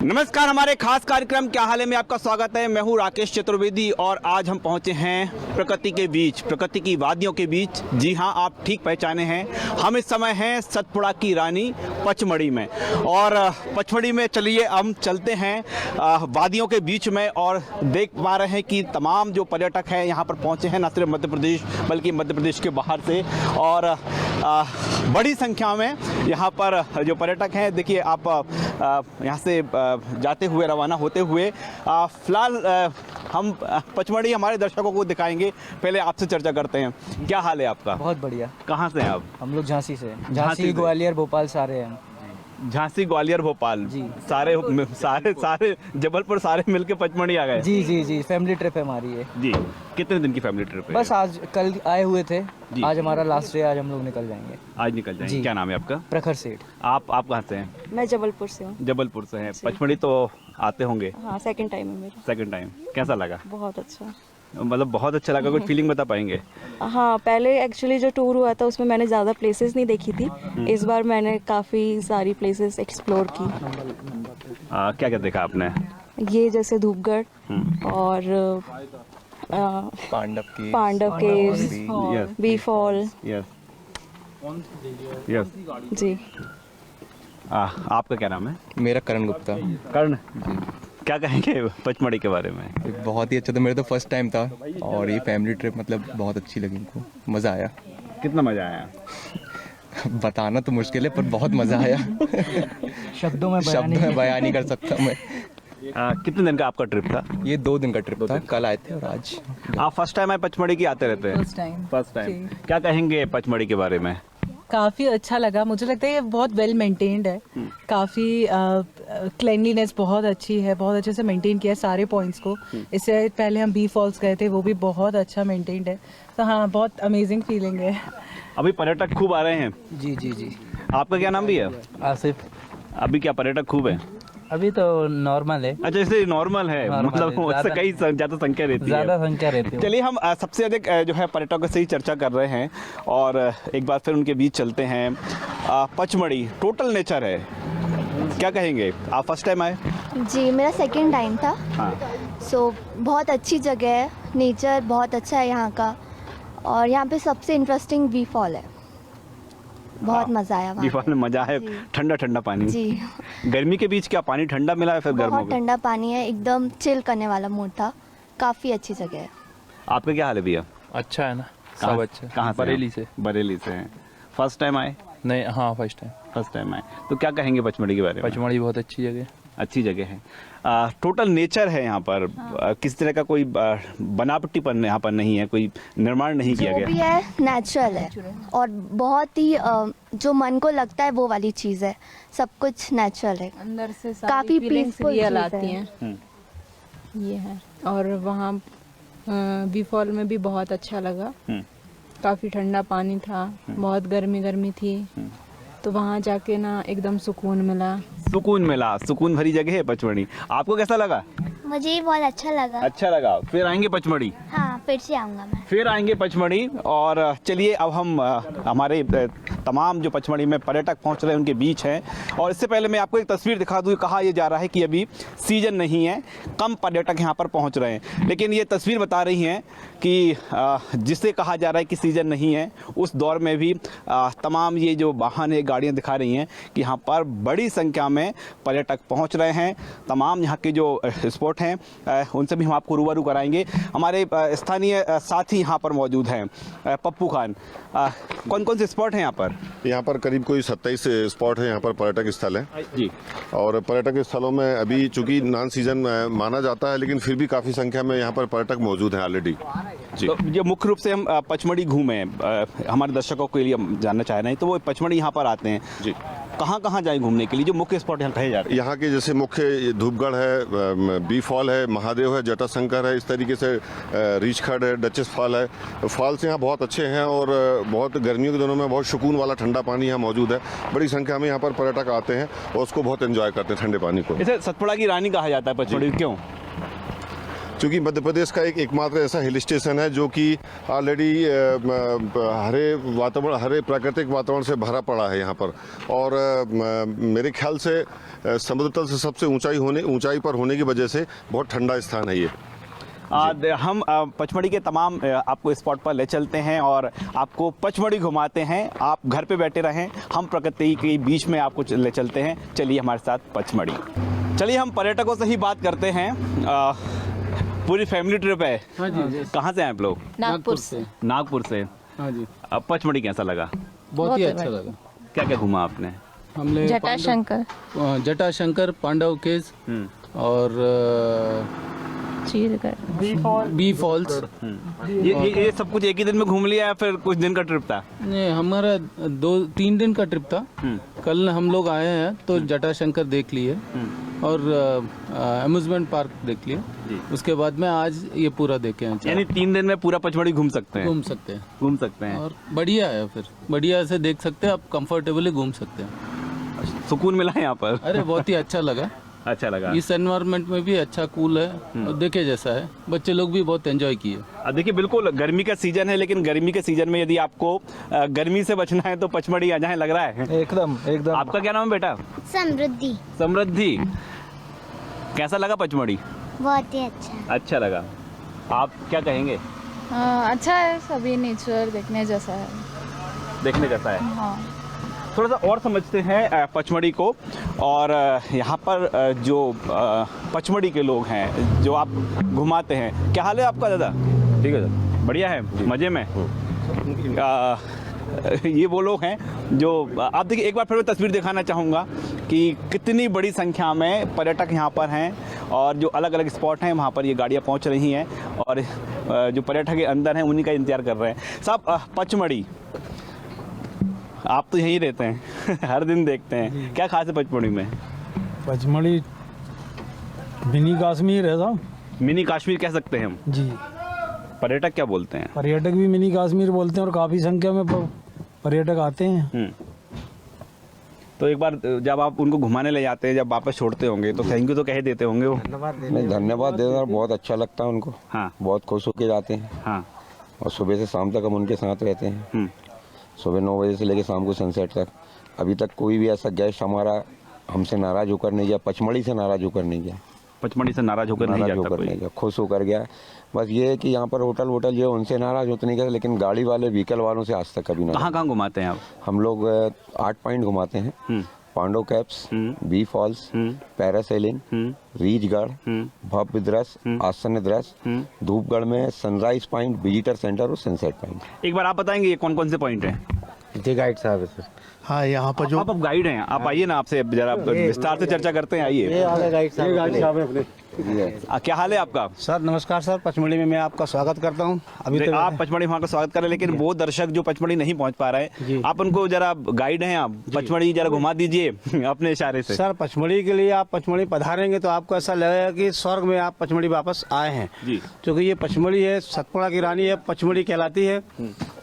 नमस्कार, हमारे खास कार्यक्रम क्या हाल है में आपका स्वागत है। मैं हूं राकेश चतुर्वेदी और आज हम पहुंचे हैं प्रकृति के बीच, प्रकृति की वादियों के बीच। जी हां, आप ठीक पहचाने हैं, हम इस समय हैं सतपुड़ा की रानी पचमढ़ी में। और पचमढ़ी में चलिए हम चलते हैं वादियों के बीच में और देख पा रहे हैं कि तमाम जो पर्यटक हैं यहाँ पर पहुँचे हैं, न सिर्फ मध्य प्रदेश बल्कि मध्य प्रदेश के बाहर से। और बड़ी संख्या में यहाँ पर जो पर्यटक हैं, देखिए आप यहाँ से जाते हुए रवाना होते हुए फिलहाल हम पचमढ़ी हमारे दर्शकों को दिखाएंगे। पहले आपसे चर्चा करते हैं, क्या हाल है आपका? बहुत बढ़िया। कहाँ से हैं आप? हम लोग झांसी से, झांसी ग्वालियर भोपाल सारे हैं। झांसी ग्वालियर भोपाल जी, सारे जबलपुर सारे मिलके पचमढ़ी आ गए। जी जी जी, फैमिली ट्रिप है हमारी ये। जी, कितने दिन की फैमिली ट्रिप है? बस आज कल आए हुए थे, जी। आज हमारा लास्ट डे, आज हम लोग निकल जाएंगे। आज निकल जाएंगे। जी। क्या नाम है आपका? प्रखर सेठ। आप कहाँ से हैं? मैं जबलपुर से हूँ। जबलपुर से हैं। पचमढ़ी तो आते होंगे? हाँ, सेकंड टाइम है मेरा। Second time. कैसा लगा? बहुत अच्छा। मतलब बहुत अच्छा लगा, कुछ फीलिंग बता पाएंगे? हाँ, पहले एक्चुअली जो टूर हुआ था उसमें मैंने ज़्यादा प्लेसेस नहीं देखी थी। इस बार मैंने काफ़ी सारी प्लेसेस एक्सप्लोर की। क्या क्या देखा आपने? ये जैसे धूपगढ़ और Pandav caves, bee fall. Yes yes. जी। आपका क्या नाम है? मेरा करण गुप्ता। कर्ण, क्या कहेंगे पचमढ़ी के बारे में? बहुत ही अच्छा था, मेरा तो फर्स्ट टाइम था और ये फैमिली ट्रिप मतलब बहुत अच्छी लगी हमको, मज़ा आया। कितना मजा आया? बताना तो मुश्किल है पर बहुत मज़ा आया। शब्दों में बयान नहीं कर सकता मैं। कितने दिन का आपका ट्रिप था? ये 2 दिन का ट्रिप था, कल आए थे और आज। आप फर्स्ट टाइम आए पचमढ़ी की? आते रहते हैं? First time. क्या कहेंगे पचमढ़ी के बारे में? काफ़ी अच्छा लगा, मुझे लगता है ये बहुत वेल मेंटेन्ड है। काफ़ी क्लेanलीनेस बहुत अच्छी है, बहुत अच्छे से मेंटेन किया है सारे पॉइंट्स को। इससे पहले हम बी फॉल्स गए थे, वो भी बहुत अच्छा मेंटेन्ड है। तो हाँ, बहुत अमेजिंग फीलिंग है। अभी पर्यटक खूब आ रहे हैं। जी जी जी। आपका क्या नाम भी है? आसिफ। अभी क्या पर्यटक खूब है? अभी तो नॉर्मल है। अच्छा, इसे नॉर्मल है, मतलब उससे कई ज़्यादा संख्या रहती है। ज़्यादा संख्या रहती है। चलिए हम सबसे अधिक जो है पर्यटकों से ही चर्चा कर रहे हैं और एक बार फिर उनके बीच चलते हैं। पचमढ़ी टोटल नेचर है, क्या कहेंगे? आप फर्स्ट टाइम आए? जी, मेरा सेकंड टाइम था। हाँ। सो बहुत अच्छी जगह है, नेचर बहुत अच्छा है यहाँ का। और यहाँ पे सबसे इंटरेस्टिंग बी फॉल है, बहुत मज़ा आया बी फॉल में मज़ा है। ठंडा ठंडा पानी। जी। गर्मी के बीच क्या पानी ठंडा मिला है? फिर गर्म हो बहुत गया? ठंडा पानी है, एकदम चिल करने वाला मूड था, काफ़ी अच्छी जगह है। आपका क्या हाल है भैया? अच्छा है ना, कहाँ- सब अच्छा। कहाँ से? बरेली से। बरेली से हैं। फर्स्ट टाइम आए? नहीं, हाँ फर्स्ट टाइम। फर्स्ट टाइम आए, तो क्या कहेंगे पचमढ़ी के बारे में? पचमढ़ी बहुत अच्छी जगह। अच्छी जगह है। टोटल नेचर है यहाँ पर। किसी तरह का कोई बनावटीपन यहाँ पर नहीं है, कोई निर्माण नहीं किया जो गया भी है नेचुरल है और बहुत ही जो मन को लगता है वो वाली चीज़ है, सब कुछ नेचुरल है। अंदर से काफी peaceful रियल चीज़ आती है। हैं। ये है। और वहाँ बी फॉल में भी बहुत अच्छा लगा। काफ़ी ठंडा पानी था, बहुत गर्मी थी, तो वहाँ जाके ना एकदम सुकून मिला। सुकून भरी जगह है पचमढ़ी। आपको कैसा लगा? मुझे भी बहुत अच्छा लगा। अच्छा लगा। फिर आएंगे पचमढ़ी? हाँ, फिर से आऊँगा मैं। फिर आएंगे पचमढ़ी। और चलिए अब हम हमारे तमाम जो पचमढ़ी में पर्यटक पहुंच रहे हैं उनके बीच हैं। और इससे पहले मैं आपको एक तस्वीर दिखा दूँ। कहा यह जा रहा है कि अभी सीजन नहीं है, कम पर्यटक यहाँ पर पहुँच रहे हैं, लेकिन ये तस्वीर बता रही हैं कि जिसे कहा जा रहा है कि सीजन नहीं है, उस दौर में भी तमाम ये जो वाहन है, गाड़ियाँ दिखा रही हैं कि यहाँ पर बड़ी संख्या में पर्यटक पहुँच रहे हैं। तमाम यहाँ के जो स्पॉट हैं उनसे भी हम आपको रूबरू कराएंगे। हमारे स्थानीय साथी यहाँ पर मौजूद हैं। पप्पू खान, कौन कौन से स्पॉट हैं यहाँ पर? यहाँ पर करीब कोई 27 स्पॉट है, यहाँ पर पर्यटक स्थल है जी। और पर्यटक स्थलों में अभी चूंकि नॉन सीजन माना जाता है, लेकिन फिर भी काफ़ी संख्या में यहाँ पर पर्यटक मौजूद हैं ऑलरेडी। जी, तो ये मुख्य रूप से हम पचमढ़ी घूमे, हमारे दर्शकों के लिए हम जानना चाह रहे हैं, तो वो पचमढ़ी यहाँ पर आते हैं जी। कहाँ जाए घूमने के लिए, जो मुख्य स्पॉट यहाँ कहे जा रहे हैं? यहाँ के जैसे मुख्य धूपगढ़ है, बी फॉल है, महादेव है, जटाशंकर है, इस तरीके से रीछखड़ है, डचेस फॉल है। फॉल्स यहाँ बहुत अच्छे हैं और बहुत गर्मियों के दिनों में बहुत सुकून वाला ठंडा पानी यहाँ मौजूद है। बड़ी संख्या में यहाँ पर पर्यटक आते हैं और उसको बहुत एंजॉय करते हैं, ठंडे पानी को। इसे सतपुड़ा की रानी कहा जाता है पचमढ़ी, क्यों? क्योंकि मध्य प्रदेश का एकमात्र ऐसा हिल स्टेशन है जो कि ऑलरेडी हरे प्राकृतिक वातावरण से भरा पड़ा है यहाँ पर। और मेरे ख्याल से समुद्र तल से सबसे ऊंचाई पर होने की वजह से बहुत ठंडा स्थान है ये। हम पचमढ़ी के तमाम आपको स्पॉट पर ले चलते हैं और आपको पचमढ़ी घुमाते हैं। आप घर पे बैठे रहें, हम प्रकृति के बीच में आपको ले चलते हैं। चलिए हमारे साथ पचमढ़ी। चलिए हम पर्यटकों से ही बात करते हैं। पूरी फैमिली ट्रिप है। हाँ जी। कहाँ से हैं आप लोग? नागपुर से। नागपुर से। हाँ जी, अब पचमढ़ी कैसा लगा? बहुत ही अच्छा लगा। क्या क्या घूमा आपने? हमने जटाशंकर, पांडव केज और बी फॉल्स। ये सब कुछ एक ही दिन में घूम लिया या फिर कुछ दिन का ट्रिप था? नहीं, हमारा 2-3 दिन का ट्रिप था। कल हम लोग आए हैं तो जटाशंकर देख लिए और अम्यूजमेंट पार्क देख लिए। उसके बाद में आज ये पूरा देखे हैं। यानी 3 दिन में पूरा पचमढ़ी घूम सकते हैं? घूम सकते हैं और बढ़िया है। फिर बढ़िया से देख सकते हैं, आप कंफर्टेबली घूम सकते हैं। सुकून मिला यहाँ पर? अरे बहुत ही अच्छा लगा। अच्छा लगा। इस एनवायरनमेंट में भी अच्छा, कूल है और देखे जैसा है। बच्चे लोग भी बहुत एंजॉय किए। देखिए बिल्कुल गर्मी का सीजन है, लेकिन गर्मी के सीजन में यदि आपको गर्मी से बचना है तो पचमढ़ी आ जाए, लग रहा है। एकदम। आपका क्या नाम है बेटा? समृद्धि। समृद्धि। कैसा लगा पचमढ़ी? बहुत ही अच्छा। अच्छा लगा। आप क्या कहेंगे? अच्छा है, सभी नेचर देखने जैसा है। देखने जैसा है। हाँ। थोड़ा सा और समझते हैं पचमढ़ी को। और यहाँ पर जो पचमढ़ी के लोग हैं जो आप घुमाते हैं, क्या हाल है आपका दादा? ठीक है सर, बढ़िया है, मज़े में। ये वो लोग हैं जो आप देखिए, एक बार फिर मैं तस्वीर दिखाना चाहूँगा कि कितनी बड़ी संख्या में पर्यटक यहाँ पर हैं और जो अलग अलग स्पॉट हैं वहाँ पर ये गाड़ियाँ पहुँच रही हैं और जो पर्यटक के अंदर हैं उन्हीं का इंतजार कर रहे हैं। सब पचमढ़ी, आप तो यहीं रहते हैं हर दिन देखते हैं, क्या खास है पचमढ़ी में? पचमढ़ी मिनी कश्मीर है साहब। मिनी कश्मीर कह सकते हैं हम जी। पर्यटक क्या बोलते हैं? पर्यटक भी मिनी कश्मीर बोलते हैं और काफ़ी संख्या में पर्यटक आते हैं। तो एक बार जब आप उनको घुमाने ले जाते हैं, जब वापस छोड़ते होंगे तो थैंक यू तो कह देते होंगे वो? नहीं, धन्यवाद देना बहुत अच्छा लगता है उनको। हाँ। बहुत खुश होके जाते हैं। हाँ। और सुबह से शाम तक हम उनके साथ रहते हैं। सुबह 9 बजे से लेकर शाम को सनसेट तक। अभी तक कोई भी ऐसा गेस्ट हमारा हमसे नाराज होकर नहीं गया, पचमढ़ी से नाराज होकर नहीं गया। पचमढ़ी से नाराज होकर नहीं गया, खुश होकर गया। बस ये है कि यहाँ पर होटल जो है उनसे नाराज होते नहीं गए, लेकिन गाड़ी वाले व्हीकल वालों से आज तक कभी कहाँ कहाँ घुमाते हैं आप? हम लोग 8 पॉइंट घुमाते हैं। Pandav caves, bee falls, parasailing, Reechgarh, भव्य दृश्य, आसन्न दृश्य, धूपगढ़ में सनराइज पॉइंट, विजिटर सेंटर और सनसेट पॉइंट। एक बार आप बताएंगे ये कौन कौन से पॉइंट हैं? जी गाइड साहब है सर। हाँ, यहाँ पर जो आप गाइड हैं, आप आइए ना, आपसे जरा विस्तार से चर्चा करते हैं। आइए। गाइड साहब है अपने। क्या हाल है आपका? सर नमस्कार सर, पचमढ़ी में मैं आपका स्वागत करता हूँ। अभी तो आप पचमढ़ी वहाँ का स्वागत करें, लेकिन वो दर्शक जो पचमढ़ी नहीं पहुँच पा रहे हैं, आप उनको जरा गाइड हैं, आप पचमढ़ी जरा घुमा दीजिए अपने इशारे से। सर पचमढ़ी के लिए आप पचमढ़ी पधारेंगे तो आपको ऐसा लगेगा कि स्वर्ग में आप पचमढ़ी वापस आए हैं जी। क्योंकि ये पचमढ़ी है, सतपुड़ा की रानी है, पचमढ़ी कहलाती है।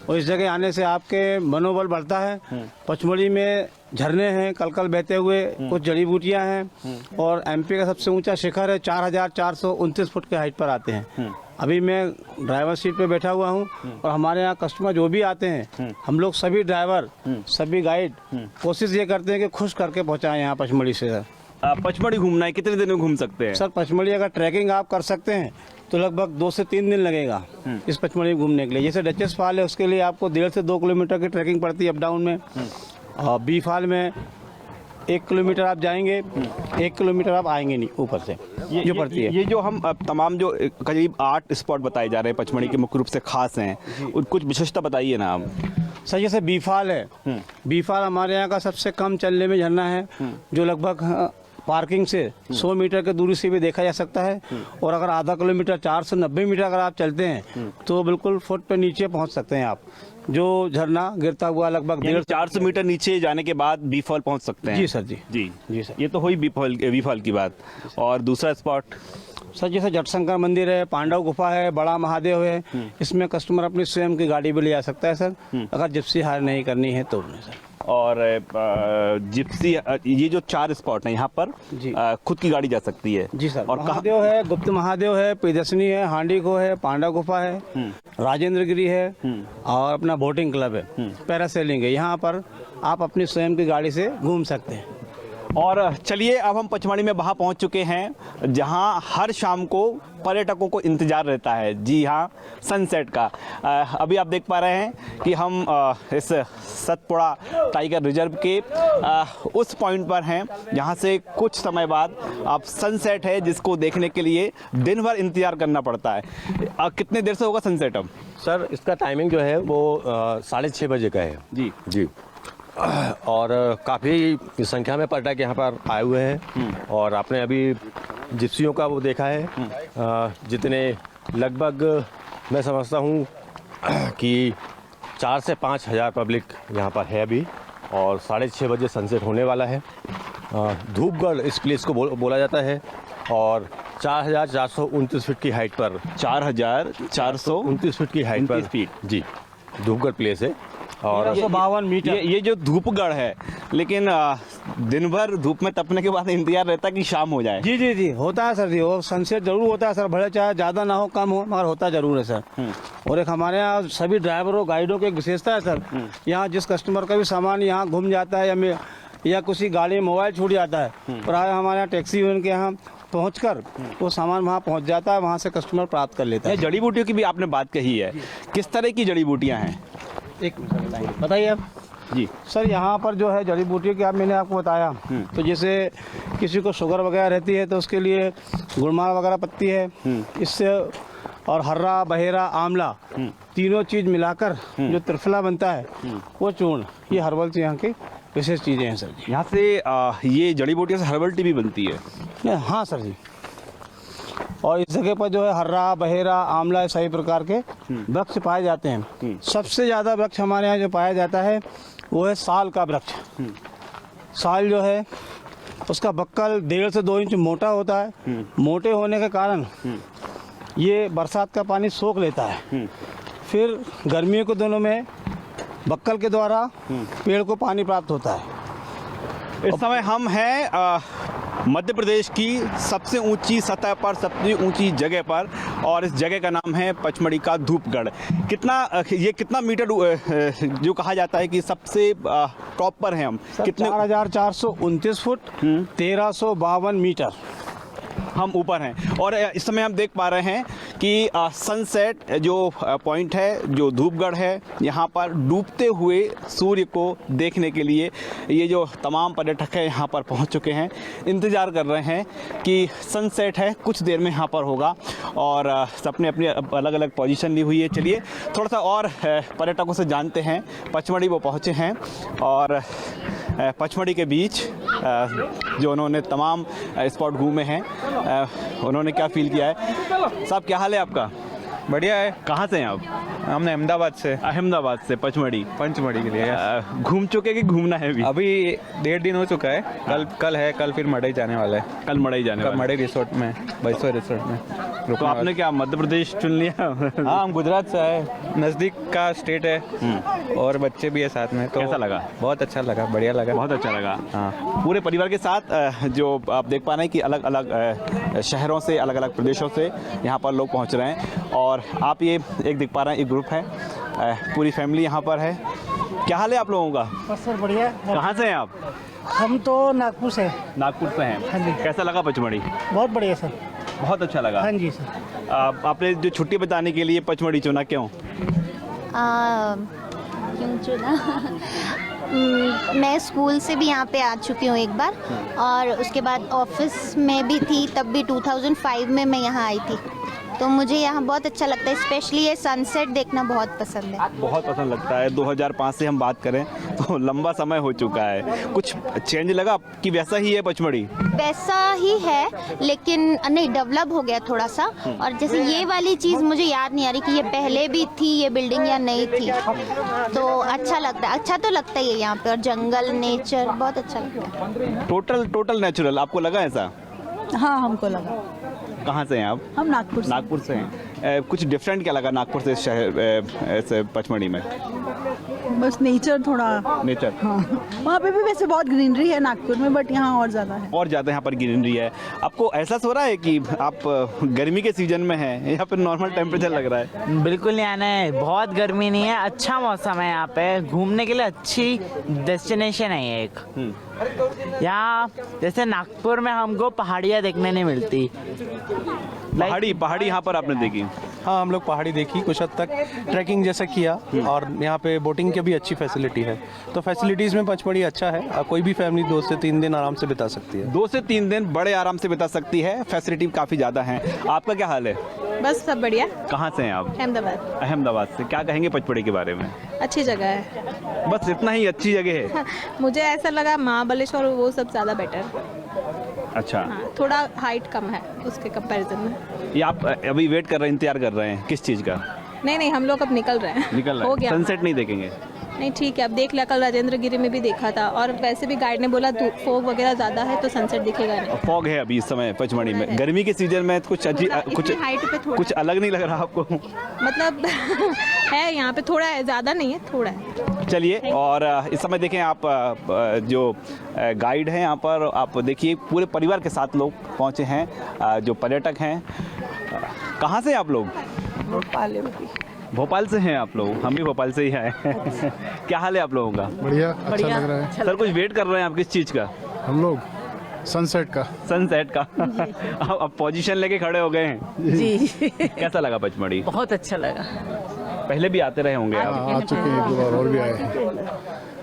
और इस जगह आने से आपके मनोबल बढ़ता है। पचमढ़ी में झरने हैं कल बहते हुए, कुछ जड़ी बूटियां हैं और एमपी का सबसे ऊंचा शिखर है, 4429 फुट के हाइट पर आते हैं। अभी मैं ड्राइवर सीट पे बैठा हुआ हूं और हमारे यहाँ कस्टमर जो भी आते हैं, हम लोग सभी ड्राइवर, सभी गाइड कोशिश ये करते हैं कि खुश करके पहुँचाएं यहाँ पचमढ़ी से। सर पचमढ़ी घूमना है, कितने दिन में घूम सकते हैं? सर पचमढ़ी अगर ट्रैकिंग आप कर सकते हैं तो लगभग 2 से 3 दिन लगेगा इस पचमढ़ी घूमने के लिए। जैसे डचेस फॉल है उसके लिए आपको 1.5 से 2 किलोमीटर की ट्रैकिंग पड़ती है अप डाउन में। और बी फॉल में 1 किलोमीटर आप जाएंगे, 1 किलोमीटर आप आएंगे नहीं ऊपर से जो पड़ती है। ये जो हम तमाम जो करीब 8 स्पॉट बताए जा रहे हैं पचमढ़ी के मुख्य रूप से खास हैं, कुछ विशेषता बताइए ना आप। सर जैसे बी फॉल है, बी फॉल हमारे यहाँ का सबसे कम चलने में झरना है, जो लगभग पार्किंग से 100 मीटर की दूरी से भी देखा जा सकता है। और अगर आधा किलोमीटर 490 मीटर अगर आप चलते हैं तो बिल्कुल फुट पे नीचे पहुंच सकते हैं आप। जो झरना गिरता हुआ लगभग 400 मीटर नीचे जाने के बाद बी फॉल पहुंच सकते हैं। जी सर जी जी सर। ये तो हुई बी फॉल की बात। और दूसरा स्पॉट सर जैसे जटशंकर मंदिर है, पांडव गुफा है, बड़ा महादेव है। इसमें कस्टमर अपनी स्वयं की गाड़ी भी ले आ सकता है सर, अगर जिप्सी हायर नहीं करनी है तो। सर और जिप्सी, ये जो 4 स्पॉट हैं यहाँ पर जी। खुद की गाड़ी जा सकती है जी सर। और महादेव है, गुप्त महादेव है, प्रियदर्शनी है, हांडीको है, पांडा गुफा है, राजेंद्र गिरी है और अपना बोटिंग क्लब है, पैरासेलिंग है। यहाँ पर आप अपनी स्वयं की गाड़ी से घूम सकते हैं। और चलिए अब हम पचमढ़ी में वहाँ पहुँच चुके हैं जहाँ हर शाम को पर्यटकों को इंतज़ार रहता है। जी हाँ, सनसेट का। अभी आप देख पा रहे हैं कि हम इस सतपुड़ा टाइगर रिजर्व के उस पॉइंट पर हैं जहाँ से कुछ समय बाद आप सनसेट है जिसको देखने के लिए दिन भर इंतज़ार करना पड़ता है। कितने देर से होगा सनसेट अब? सर इसका टाइमिंग जो है वो 6:30 बजे का है। जी जी। और काफ़ी संख्या में पर्यटक यहाँ पर आए हुए हैं और आपने अभी जिप्सियों का वो देखा है, जितने लगभग मैं समझता हूँ कि 4 से 5 हज़ार पब्लिक यहाँ पर है अभी और 6:30 बजे सनसेट होने वाला है। धूपगढ़ इस प्लेस को बोला जाता है और 4,429 फीट की हाइट पर 4,429 फीट की हाइट पर जी धूपगढ़ प्लेस है। और 152 मीटर ये जो धूपगढ़ है, लेकिन दिन भर धूप में तपने के बाद इंतजार रहता है कि शाम हो जाए। जी जी जी होता है सर जी, वो सनसेट जरूर होता है सर, भले चाहे ज़्यादा ना हो कम हो मगर होता जरूर है सर। और एक हमारे यहाँ सभी ड्राइवरों गाइडों की एक विशेषता है सर, यहाँ जिस कस्टमर का भी सामान यहाँ घूम जाता है या किसी गाड़ी में मोबाइल छूट जाता है, प्राय हमारे यहाँ टैक्सी उनके यहाँ पहुंचकर वो सामान वहाँ पहुंच जाता है, वहाँ से कस्टमर प्राप्त कर लेता है। जड़ी बूटियों की भी आपने बात कही है, किस तरह की जड़ी बूटियाँ हैं? एक बताइए आप। जी सर, यहाँ पर जो है जड़ी बूटी की मैंने आपको बताया, तो जैसे किसी को शुगर वगैरह रहती है तो उसके लिए गुड़माल वगैरह पत्ती है, इससे और हर्रा, बहेरा, आंवला तीनों चीज़ मिलाकर जो त्रिफला बनता है वो चूर्ण, ये हर्बल से यहाँ की विशेष चीज़ें हैं सर। यहाँ से ये जड़ी बूटियों से हर्बल टी भी बनती है? हाँ सर जी। और इस जगह पर जो है हर्रा, बहेरा, आंवला सभी प्रकार के वृक्ष पाए जाते हैं। सबसे ज़्यादा वृक्ष हमारे यहाँ जो पाया जाता है वो है साल का वृक्ष। साल जो है उसका बक्कल 1.5 से 2 इंच मोटा होता है। मोटे होने के कारण ये बरसात का पानी सोख लेता है, फिर गर्मियों के दिनों में बक्कल के द्वारा पेड़ को पानी प्राप्त होता है। इस समय हम हैं मध्य प्रदेश की सबसे ऊंची सतह पर, सबसे ऊंची जगह पर, और इस जगह का नाम है पचमढ़ी का धूपगढ़। कितना मीटर जो कहा जाता है कि सबसे टॉप पर हैं हम? कितने? 4,429 फुट 1,352 मीटर हम ऊपर हैं। और इस समय हम देख पा रहे हैं कि सनसेट जो पॉइंट है, जो धूपगढ़ है, यहाँ पर डूबते हुए सूर्य को देखने के लिए ये जो तमाम पर्यटक हैं यहाँ पर पहुँच चुके हैं, इंतज़ार कर रहे हैं कि सनसेट है कुछ देर में यहाँ पर होगा। और सबने अपनी अलग अलग पोजीशन ली हुई है। चलिए थोड़ा सा और पर्यटकों से जानते हैं। पचमढ़ी वो पहुँचे हैं और पचमढ़ी के बीच जो उन्होंने तमाम स्पॉट घूमे हैं, उन्होंने क्या फील किया है। साहब क्या हाल है आपका? बढ़िया है। कहाँ से हैं आप? हमने अहमदाबाद से पचमढ़ी के लिए घूम चुके कि घूमना है अभी 1.5 दिन हो चुका है। कल फिर मड़ई जाने वाला है। कल मड़ई जाने वाला है। मड़ई रिसोर्ट में, बैसो रिसोर्ट में। तो आपने क्या मध्य प्रदेश चुन लिया? हाँ, हम गुजरात से आए, नज़दीक का स्टेट है और बच्चे भी है साथ में। तो कैसा लगा? बहुत अच्छा लगा, बढ़िया लगा, बहुत अच्छा लगा। हाँ, पूरे परिवार के साथ जो आप देख पा रहे हैं कि अलग अलग शहरों से, अलग अलग प्रदेशों से यहाँ पर लोग पहुँच रहे हैं। और आप ये एक देख पा रहे हैं, एक ग्रुप है, पूरी फैमिली यहाँ पर है। क्या हाल है आप लोगों का? बस सर बढ़िया। कहाँ से हैं आप? हम तो नागपुर से। नागपुर से हैं। हाँ जी। कैसा लगा पचमढ़ी? बहुत बढ़िया सर। बहुत अच्छा लगा। हाँ जी सर। आपने जो छुट्टी बताने के लिए पचमढ़ी चुना, क्यों? क्यों चुना? मैं स्कूल से भी यहाँ पे आ चुकी हूँ एक बार, और उसके बाद ऑफिस में भी थी, तब भी 2005 में मैं यहाँ आई थी। तो मुझे यहाँ बहुत अच्छा लगता है, स्पेशली ये सनसेट देखना बहुत पसंद है। बहुत पसंद लगता है। 2005 से हम बात करें तो लंबा समय हो चुका है। कुछ चेंज लगा कि वैसा ही है पचमढ़ी? वैसा ही है, लेकिन नहीं, डेवलप हो गया थोड़ा सा। और जैसे ये वाली चीज़ मुझे याद नहीं आ रही कि ये पहले भी थी ये बिल्डिंग या नहीं थी। तो अच्छा लगता है, अच्छा तो लगता ही है यहाँ पे, और जंगल, नेचर बहुत अच्छा लगता है। टोटल नेचुरल आपको लगा ऐसा? हाँ, हमको लगा। कहाँ से हैं आप? हम नागपुर से हैं। कुछ डिफरेंट क्या लगा नागपुर से शहर से पचमढ़ी में? बस नेचर थोड़ा नेचर हाँ, वहाँ पे भी वैसे बहुत ग्रीनरी है नागपुर में, बट यहाँ और ज़्यादा है। और ज़्यादा यहाँ पर ग्रीनरी है। आपको एहसास हो रहा है कि आप गर्मी के सीजन में हैं या फिर नॉर्मल टेम्परेचर लग रहा है? बिल्कुल नहीं आना है, बहुत गर्मी नहीं है, अच्छा मौसम है यहाँ पे, घूमने के लिए अच्छी डेस्टिनेशन है ये एक। यहाँ जैसे नागपुर में हमको पहाड़ियाँ देखने नहीं मिलती। पहाड़ी यहाँ पर आपने देखी? हाँ, हम लोग पहाड़ी देखी, कुछ हद तक ट्रैकिंग जैसा किया, और यहाँ पे बोटिंग की भी अच्छी फैसिलिटी है। तो फैसिलिटीज़ में पचमढ़ी अच्छा है, कोई भी फैमिली 2 से 3 दिन आराम से बिता सकती है। 2 से 3 दिन बड़े आराम से बिता सकती है, फैसिलिटी काफ़ी ज़्यादा है। आपका क्या हाल है? बस सब बढ़िया। कहाँ से हैं आप? अहमदाबाद। अहमदाबाद से। क्या कहेंगे पचमढ़ी के बारे में? अच्छी जगह है। बस इतना ही अच्छी जगह है? मुझे ऐसा लगा महाबलेश्वर वो सब ज़्यादा बेटर। अच्छा। हाँ, थोड़ा हाइट कम है उसके कंपैरिजन में। ये आप अभी वेट कर रहे हैं, इंतजार कर रहे हैं किस चीज़ का? नहीं, हम लोग अब निकल रहे हैं। निकल रहे हो हैं। गया। सनसेट नहीं देखेंगे? नहीं, ठीक है, अब देख लिया। कल राजेंद्र गिरी में भी देखा था, और वैसे भी गाइड ने बोला फॉग वगैरह ज़्यादा है तो सनसेट दिखेगा नहीं। फॉग है अभी इस समय पचमढ़ी में, गर्मी के सीजन में कुछ कुछ हाइट पे थोड़ा कुछ अलग नहीं लग रहा आपको? मतलब है यहाँ पे, थोड़ा है, ज़्यादा नहीं है, थोड़ा है। चलिए, और इस समय देखें आप जो गाइड हैं यहाँ पर, आप देखिए पूरे परिवार के साथ लोग पहुँचे हैं, जो पर्यटक हैं। कहाँ से आप लोग? भोपाल से हैं आप लोग? हम भी भोपाल से ही आए हैं। क्या हाल है आप लोगों का? बढ़िया, अच्छा लग रहा है। सर कुछ वेट कर रहे हैं आप किस चीज़ का? हम लोग सनसेट का। अब पोजीशन लेके खड़े हो गए हैं जी। कैसा लगा पचमढ़ी? बहुत अच्छा लगा। पहले भी आते रहे होंगे आप? आ चुके हैं, 2 बार और भी आए हैं।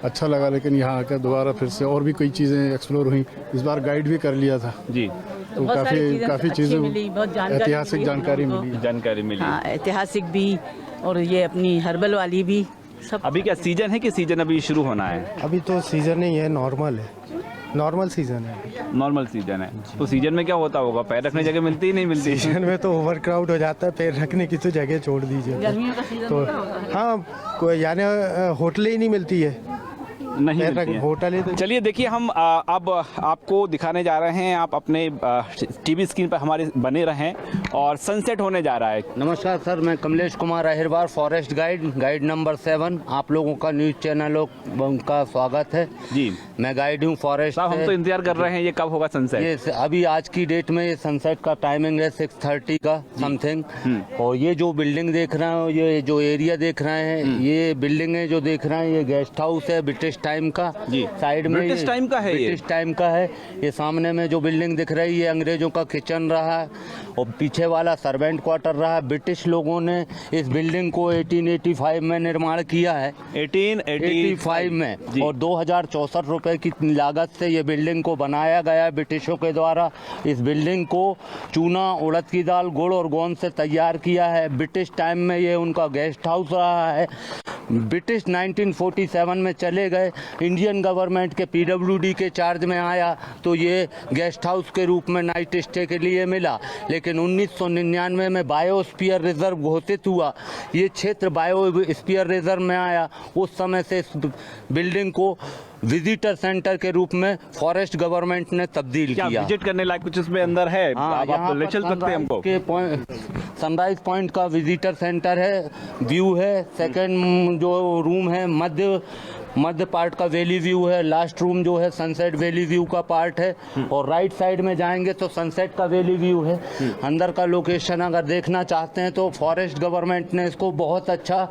अच्छा लगा, लेकिन यहाँ आकर दोबारा फिर से और भी कई चीज़ें एक्सप्लोर हुई। इस बार गाइड भी कर लिया था जी, तो काफ़ी चीज़ें ऐतिहासिक जानकारी मिली। हाँ, ऐतिहासिक भी, और ये अपनी हर्बल वाली भी सब। अभी क्या सीजन है कि सीजन अभी शुरू होना है? अभी तो सीजन नहीं है, नॉर्मल सीजन है। नॉर्मल सीजन है, तो सीजन में क्या होता होगा? पैर रखने जगह मिलती ही नहीं मिलती? सीजन में तो ओवर क्राउड हो जाता है, पैर रखने की तो जगह छोड़ दीजिए। गर्मियों का सीजन तो हाँ, कोई यानी होटलें ही नहीं मिलती है, नहीं मिलती है। होटल है। चलिए देखिए, हम अब आपको दिखाने जा रहे हैं, आप अपने टीवी स्क्रीन पर हमारे बने रहें, और सनसेट होने जा रहा है। नमस्कार सर, मैं Kamlesh Kumar Ahirwar, forest guide number 7। आप लोगों का न्यूज़ चैनलों का स्वागत है जी। मैं गाइड हूँ फॉरेस्ट। हम तो इंतजार कर रहे हैं, ये कब होगा सनसेट? ये अभी आज की डेट में ये सनसेट का टाइमिंग है 6:30 का समथिंग। और ये जो बिल्डिंग देख रहे हैं, ये जो एरिया देख रहे हैं, ये बिल्डिंगें जो देख रहे हैं, ये गेस्ट हाउस है ब्रिटिश टाइम का। साइड में ब्रिटिश टाइम का है, ब्रिटिश टाइम का है। ये सामने में जो बिल्डिंग दिख रही है, ये अंग्रेजों का किचन रहा है, और पीछे वाला सर्वेंट क्वार्टर रहा है। ब्रिटिश लोगों ने इस बिल्डिंग को 1885 में निर्माण किया है, 1885 में, और 2064 रुपए की लागत से ये बिल्डिंग को बनाया गया ब्रिटिशों के द्वारा। इस बिल्डिंग को चूना, उड़द की दाल, गुड़ और गोंद से तैयार किया है। ब्रिटिश टाइम में ये उनका गेस्ट हाउस रहा है। ब्रिटिश 1947 में चले गए, इंडियन गवर्नमेंट के PWD के चार्ज में आया, तो ये गेस्ट हाउस के रूप में नाइट स्टे के लिए मिला। लेकिन 1999 में बायोस्फीयर रिजर्व घोषित हुआ, ये क्षेत्र बायोस्फीयर रिजर्व में आया। उस समय से इस बिल्डिंग को विजिटर सेंटर के रूप में फॉरेस्ट गवर्नमेंट ने तब्दील किया। विजिट करने लायक कुछ इसमें अंदर है? आप तो ले चल सकते हैं हमको। सनराइज पॉइंट का विजिटर सेंटर है, व्यू है। सेकंड जो रूम है, मध्य पार्ट का वैली व्यू है। लास्ट रूम जो है सनसेट वैली व्यू का पार्ट है। और राइट साइड में जाएंगे तो सनसेट का वैली व्यू है। अंदर का लोकेशन अगर देखना चाहते हैं तो फॉरेस्ट गवर्नमेंट ने इसको बहुत अच्छा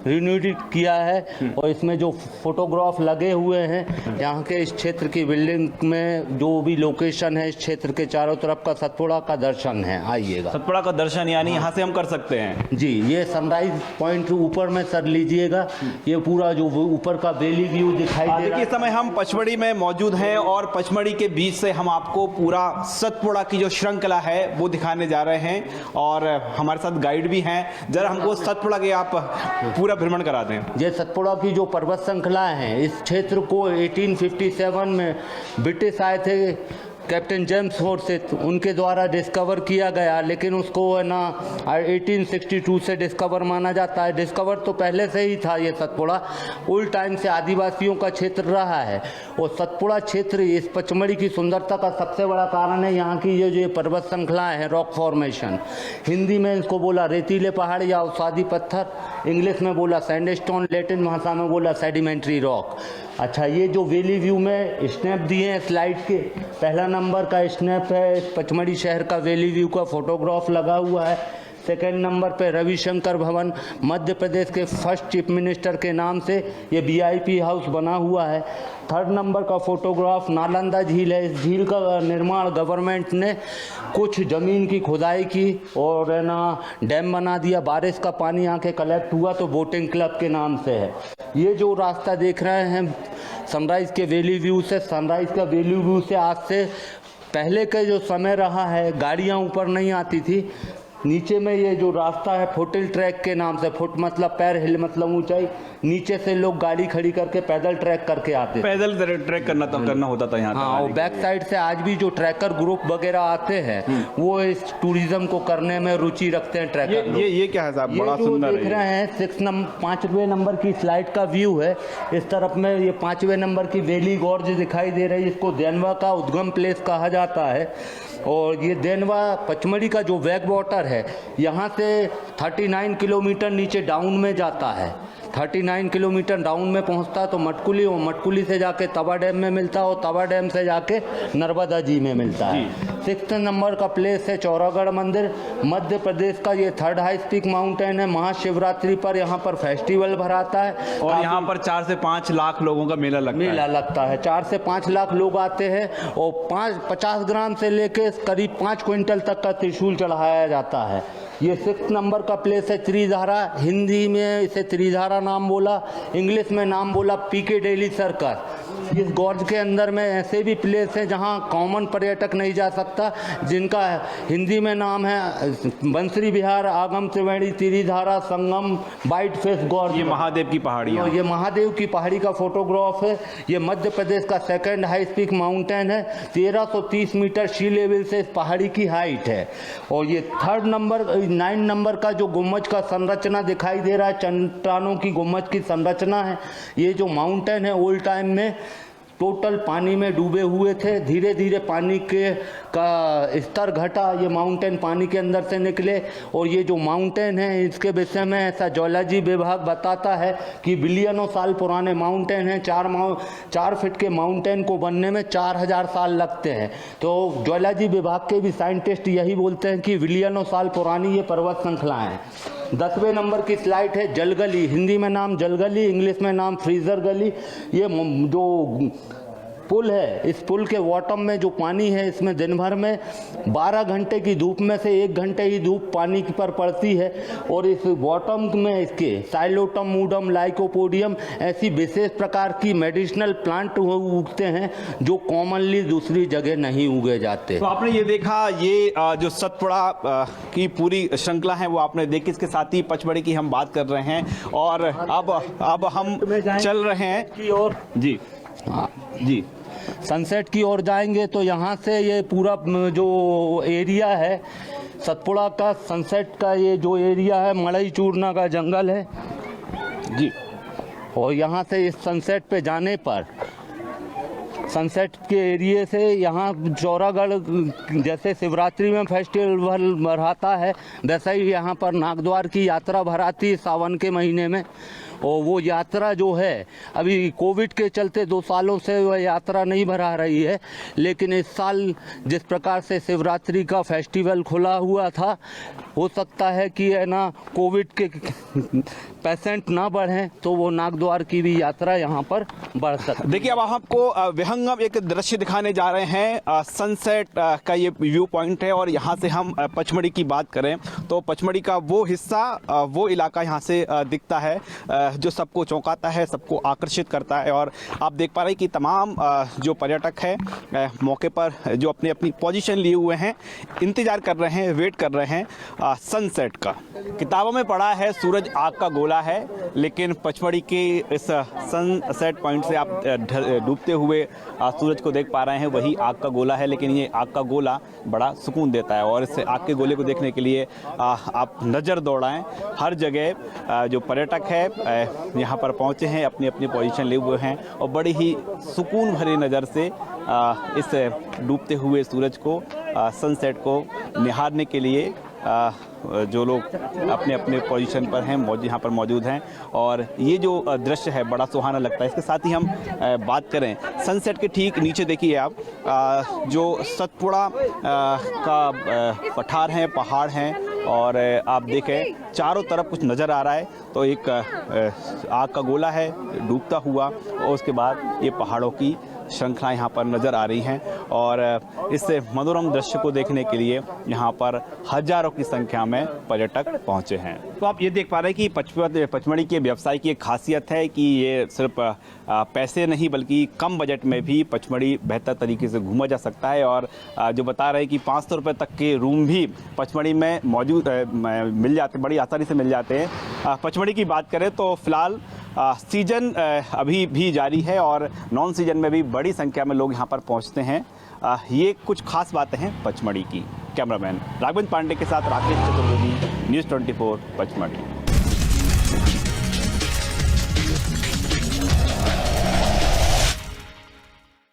रिन्यूएट किया है, और इसमें जो फोटोग्राफ लगे हुए हैं यहाँ के इस क्षेत्र की बिल्डिंग में, जो भी लोकेशन है इस क्षेत्र के चारों तरफ का सतपुड़ा का दर्शन है। आइएगा, सतपुड़ा का दर्शन यानी यहाँ से हम कर सकते हैं जी। ये सनराइज पॉइंट ऊपर में सर लीजिएगा, ये पूरा जो ऊपर का वैली व्यू दिखाई दे रहा है। देखिए, इस समय हम पचमढ़ी में मौजूद हैं, और पचमढ़ी के बीच से हम आपको पूरा सतपुड़ा की जो श्रृंखला है वो दिखाने जा रहे हैं, और हमारे साथ गाइड भी हैं। जरा हमको सतपुड़ा के आप पूरा भ्रमण करा दें। ये सतपुड़ा की जो पर्वत श्रृंखला है, इस क्षेत्र को 1857 में ब्रिटिश आए थे कैप्टन जेम्स फोर्सिथ उनके द्वारा डिस्कवर किया गया, लेकिन उसको है ना 1862 से डिस्कवर माना जाता है। डिस्कवर तो पहले से ही था ये सतपुड़ा, उल टाइम से आदिवासियों का क्षेत्र रहा है। और सतपुड़ा क्षेत्र इस पचमढ़ी की सुंदरता का सबसे बड़ा कारण है यहाँ की ये जो पर्वत श्रृंखलाएँ हैं, रॉक फॉर्मेशन। हिंदी में इसको बोला रेतीले पहाड़ या अवसादी पत्थर, इंग्लिश में बोला सैंडस्टोन, लैटिन भाषा में बोला सेडिमेंट्री रॉक। अच्छा, ये जो वैली व्यू में स्नैप दिए हैं स्लाइड के, पहला नंबर का स्नैप है पचमढ़ी शहर का वैली व्यू का फोटोग्राफ लगा हुआ है। सेकेंड नंबर पे रविशंकर भवन, मध्य प्रदेश के फर्स्ट चीफ मिनिस्टर के नाम से ये VIP हाउस बना हुआ है। थर्ड नंबर का फोटोग्राफ नालंदा झील है। इस झील का निर्माण गवर्नमेंट ने कुछ ज़मीन की खुदाई की और है ना डैम बना दिया, बारिश का पानी आके कलेक्ट हुआ तो बोटिंग क्लब के नाम से है। ये जो रास्ता देख रहे हैं सनराइज़ के वैली व्यू से, सनराइज़ का वैली व्यू से आज से पहले का जो समय रहा है, गाड़ियाँ ऊपर नहीं आती थी। नीचे में ये जो रास्ता है फुटिल ट्रैक के नाम से, फुट मतलब पैर, हिल मतलब ऊंचाई, नीचे से लोग गाड़ी खड़ी करके पैदल ट्रैक करके आते, पैदल ट्रैक करना होता था यहाँ। हाँ, और बैक साइड से आज भी जो ट्रैकर ग्रुप वगैरह आते हैं वो इस टूरिज्म को करने में रुचि रखते हैं। ट्रैकर ये क्या है साहब, बड़ा सुंदर देख रहे हैं 5वें नंबर की स्लाइड का व्यू है। इस तरफ में ये 5वें नंबर की वैली गॉर्ज दिखाई दे रही है, इसको देनवा का उद्गम प्लेस कहा जाता है। और ये देनवा पचमढ़ी का जो बैक वाटर है यहाँ से 39 किलोमीटर नीचे डाउन में जाता है। 39 किलोमीटर डाउन में पहुंचता है तो मटकुली, और मटकुली से जाके तवा डैम में मिलता है और तवा डैम से जाके नर्मदा जी में मिलता है। 6 नंबर का प्लेस है चौरागढ़ मंदिर, मध्य प्रदेश का ये 3rd हाई पीक माउंटेन है। महाशिवरात्रि पर यहाँ पर फेस्टिवल भराता है और यहाँ पर 4 से 5 लाख लोगों का मेला लगता है। 4 से 5 लाख लोग आते हैं और 50 ग्राम से लेके करीब 5 क्विंटल तक का त्रिशूल चढ़ाया जाता है। ये 6 नंबर का प्लेस है त्रिधारा, हिंदी में इसे त्रिधारा नाम बोला, इंग्लिश में नाम बोला पिकेडेली सर्कस। इस गॉर्ज के अंदर में ऐसे भी प्लेस हैं जहां कॉमन पर्यटक नहीं जा सकता, जिनका हिंदी में नाम है बंसरी विहार, आगम त्रिवेणी, त्रिधारा, संगम, वाइट फेस गॉर्ज। ये महादेव की पहाड़ी है। ये महादेव की पहाड़ी का फोटोग्राफ है। ये मध्य प्रदेश का 2nd हाई पीक माउंटेन है। 1330 मीटर सी लेवल से इस पहाड़ी की हाइट है। और ये 9 नंबर का जो गुम्बज का संरचना दिखाई दे रहा है, चट्टानों की गुम्बज की संरचना है। ये जो माउंटेन है ओल्ड टाइम में टोटल पानी में डूबे हुए थे, धीरे धीरे पानी का स्तर घटा, ये माउंटेन पानी के अंदर से निकले। और ये जो माउंटेन है इसके विषय में ऐसा ज्योलॉजी विभाग बताता है कि बिलियनों साल पुराने माउंटेन हैं। 4 फीट के माउंटेन को बनने में 4000 साल लगते हैं। तो ज्योलॉजी विभाग के भी साइंटिस्ट यही बोलते हैं कि बिलियनों साल पुरानी ये पर्वत श्रृंखलाएँ हैं। 10वें नंबर की स्लाइड है जलगली, हिंदी में नाम जलगली, इंग्लिश में नाम फ्रीजर गली। ये जो पुल है, इस पुल के बॉटम में जो पानी है इसमें दिन भर में 12 घंटे की धूप में से 1 घंटे ही धूप पानी पर पड़ती है। और इस बॉटम में इसके साइलोटम, मूडम, लाइकोपोडियम ऐसी विशेष प्रकार की मेडिसिनल प्लांट उगते हैं जो कॉमनली दूसरी जगह नहीं उगे जाते। तो आपने ये देखा, ये जो सतपुड़ा की पूरी श्रृंखला है वो आपने देखी। इसके साथ ही पचमढ़ी की हम बात कर रहे हैं और अब हम चल रहे हैं और जी सनसेट की ओर जाएंगे तो यहाँ से ये पूरा जो एरिया है सतपुड़ा का, सनसेट का ये जो एरिया है मड़ई चूरना का जंगल है जी। और यहाँ से इस सनसेट पे जाने पर सनसेट के एरिया से यहाँ चौरागढ़ जैसे शिवरात्रि में फेस्टिवल भराता है, वैसा ही यहाँ पर नागद्वार की यात्रा भराती है सावन के महीने में। और वो यात्रा जो है अभी कोविड के चलते 2 सालों से वह यात्रा नहीं भरा रही है, लेकिन इस साल जिस प्रकार से शिवरात्रि का फेस्टिवल खुला हुआ था, हो सकता है कि है ना कोविड के पेशेंट ना बढ़ें तो वो नागद्वार की भी यात्रा यहाँ पर बढ़ सकती। देखिए, अब आपको विहंगम एक दृश्य दिखाने जा रहे हैं। सनसेट का ये व्यू पॉइंट है और यहाँ से हम पचमढ़ी की बात करें तो पचमढ़ी का वो हिस्सा, वो इलाका यहाँ से दिखता है। जो सबको चौंकाता है, सबको आकर्षित करता है। और आप देख पा रहे हैं कि तमाम जो पर्यटक है मौके पर जो अपनी अपनी पोजीशन लिए हुए हैं, इंतज़ार कर रहे हैं, वेट कर रहे हैं सनसेट का। किताबों में पढ़ा है सूरज आग का गोला है, लेकिन पचमढ़ी के इस सनसेट पॉइंट से आप डूबते हुए सूरज को देख पा रहे हैं, वही आग का गोला है। लेकिन ये आग का गोला बड़ा सुकून देता है और इस आग के गोले को देखने के लिए आप नज़र दौड़ाएं। हर जगह जो पर्यटक है यहाँ पर पहुँचे हैं, अपनी अपनी पोजीशन लिए हुए हैं और बड़ी ही सुकून भरी नज़र से इस डूबते हुए सूरज को, सनसेट को निहारने के लिए जो लोग अपने अपने पोजीशन पर हैं, यहाँ पर मौजूद हैं। और ये जो दृश्य है बड़ा सुहाना लगता है। इसके साथ ही हम बात करें सनसेट के ठीक नीचे, देखिए आप जो सतपुड़ा का पठार हैं, पहाड़ हैं और आप देखें चारों तरफ कुछ नज़र आ रहा है तो एक आग का गोला है डूबता हुआ और उसके बाद ये पहाड़ों की श्रृंखला यहाँ पर नज़र आ रही हैं। और इस मनोरम दृश्य को देखने के लिए यहाँ पर हजारों की संख्या में पर्यटक पहुँचे हैं। तो आप ये देख पा रहे हैं कि पचमढ़ी के व्यवसाय की एक खासियत है कि ये सिर्फ पैसे नहीं बल्कि कम बजट में भी पचमढ़ी बेहतर तरीके से घूमा जा सकता है। और जो बता रहे हैं कि 500 रुपये तक के रूम भी पचमढ़ी में मौजूद मिल जाते, बड़ी आसानी से मिल जाते हैं। पचमढ़ी की बात करें तो फिलहाल सीजन अभी भी जारी है और नॉन सीजन में भी बड़ी संख्या में लोग यहाँ पर पहुँचते हैं। ये कुछ खास बातें हैं पचमढ़ी की। कैमरामैन राघवेंद्र पांडे के साथ राकेश चतुर्वेदी, न्यूज़ 24 पचमढ़ी।